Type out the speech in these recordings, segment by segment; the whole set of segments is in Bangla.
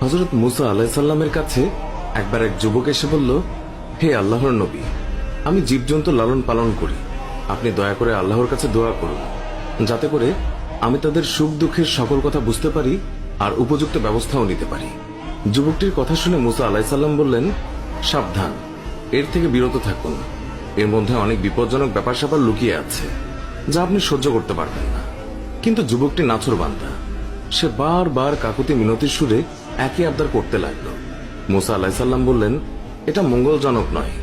হযরত মুসা আলাইহিস সালামের কাছে একবার এক যুবক এসে বলল, হে আল্লাহর নবী, আমি জীবজন্তু লালন পালন করি, আপনি দয়া করে আল্লাহর কাছে দোয়া করুন যাতে করে আমি তাদের সুখ দুঃখের সকল কথা বুঝতে পারি আর উপযুক্ত ব্যবস্থাও নিতে পারি। যুবকটির কথা শুনে মুসা আলাইহিস সালাম বললেন, সাবধান, এর থেকে বিরত থাকুন, এর মধ্যে অনেক বিপজ্জনক ব্যাপার স্যাপার লুকিয়ে আছে যা আপনি সহ্য করতে পারবেন না। কিন্তু যুবকটি নাছোড়বান্দা, সে বারবার কাকুতি মিনতির সুরে একই আবদার করতে লাগলো। মুসা আলাইহিস সালাম বললেন, এটা মঙ্গলজনক নয়।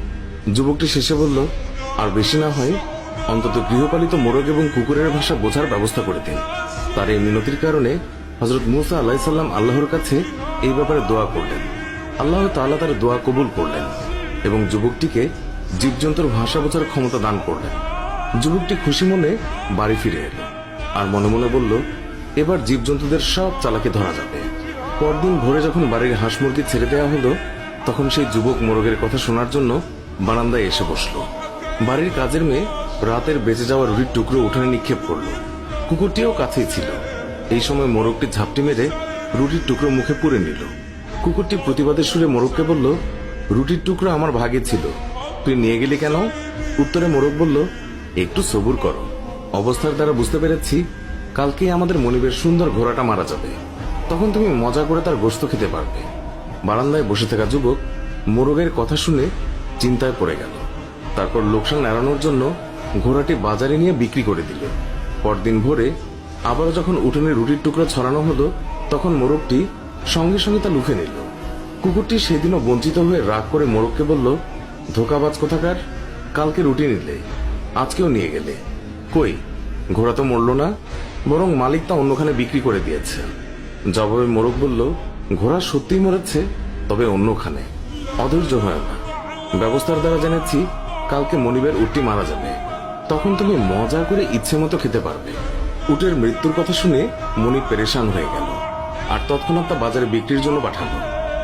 যুবকটি শেষে বলল, আর বেশি না হয় অন্তত গৃহপালিত মোরগ এবং কুকুরের ভাষা বোঝার ব্যবস্থা করে দিন। তার এই মিনতির কারণে হযরত মুসা আলাইহিস সালাম আল্লাহর কাছে এই ব্যাপারে দোয়া করলেন। আল্লাহ তাআলা তার দোয়া কবুল করলেন এবং যুবকটিকে জীবজন্তুর ভাষা বোঝার ক্ষমতা দান করলেন। যুবকটি খুশি মনে বাড়ি ফিরে এলো আর মনে মনে বলল, এবার জীবজন্তুদের সব চালাকি ধরা যাবে। পরদিন ভোরে যখন বাড়ির হাঁস মুরগি ছেড়ে দেওয়া হলো, তখন সেই যুবক মোরগের কথা শোনার জন্য বারান্দায় এসে বসলো। বাড়ির কাজের মেয়ে রাতের বেঁচে যাওয়া রুটির টুকরো উঠানে নিক্ষেপ করলো। কুকুরটিও কাছেই ছিল। এই সময় মোরগটি ঝাপটি মেরে রুটির টুকরো মুখে পুরে নিল। কুকুরটি প্রতিবাদের সুরে মোরগকে বলল, রুটির টুকরো আমার ভাগে ছিল, তুই নিয়ে গেলি কেন? উত্তরে মোরগ বলল, একটু সবুর করো, অবস্থার দ্বারা বুঝতে পেরেছি কালকেই আমাদের মনিবের সুন্দর ঘোড়াটা মারা যাবে, তখন তুমি মজা করে তার গোশত খেতে পারবে। বারান্দায় বসে থাকা যুবক মোরগের কথা শুনে চিন্তায় পড়ে গেল। তারপর লোকসান এড়ানোর জন্য ঘোড়াটি বাজারে নিয়ে বিক্রি করে দিল। পরদিন ভোরে আবারও যখন উঠোনে রুটির টুকরো ছড়ানো হলো, তখন মোরগটি সঙ্গে সঙ্গে তা লুফে নিল। কুকুরটি সেদিনও বঞ্চিত হয়ে রাগ করে মোরগকে বলল, ধোকাবাজ কোথাকার, কালকে রুটি নিলে আজকেও নিয়ে গেলে, কই ঘোড়া তো মরল না, বরং মালিক তা অন্যখানে বিক্রি করে দিয়েছে। জবাবে মোরগ বলল, ঘোড়া সত্যিই মরেছে, তবে অন্যখানে। অধৈর্য হয় না, ব্যবস্থার দ্বারা জেনেছি কালকে মনিবের উটটি মারা যাবে, তখন তুমি মজা করে ইচ্ছে মতো খেতে পারবে। উটের মৃত্যুর কথা শুনে মনিব পেরেশান হয়ে গেল আর তৎক্ষণাৎ তা বাজারে বিক্রির জন্য পাঠালো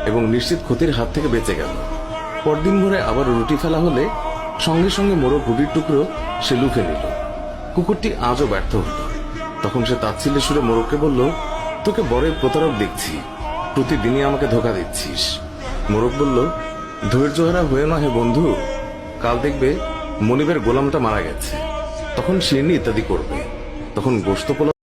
এবং নিশ্চিত ক্ষতির হাত থেকে বেঁচে গেল। পরদিন ভোরে আবার রুটি ফেলা হলে সঙ্গে সঙ্গে মোরগ রুটির টুকরো সে লুফে নিল। কুকুরটি আজও ব্যর্থ হল। তখন সে তাচ্ছিল্যের সুরে মোরগকে বলল, তোকে বড়ই প্রতারক দেখছি, প্রতিদিনই আমাকে ধোকা দিচ্ছিস। মোরগ বলল, ধৈর্যহারা হয়ে না হে বন্ধু, কাল দেখবে মনিবের গোলামটা মারা গেছে, তখন শিরনি ইত্যাদি করবে, তখন গোশত পোলাও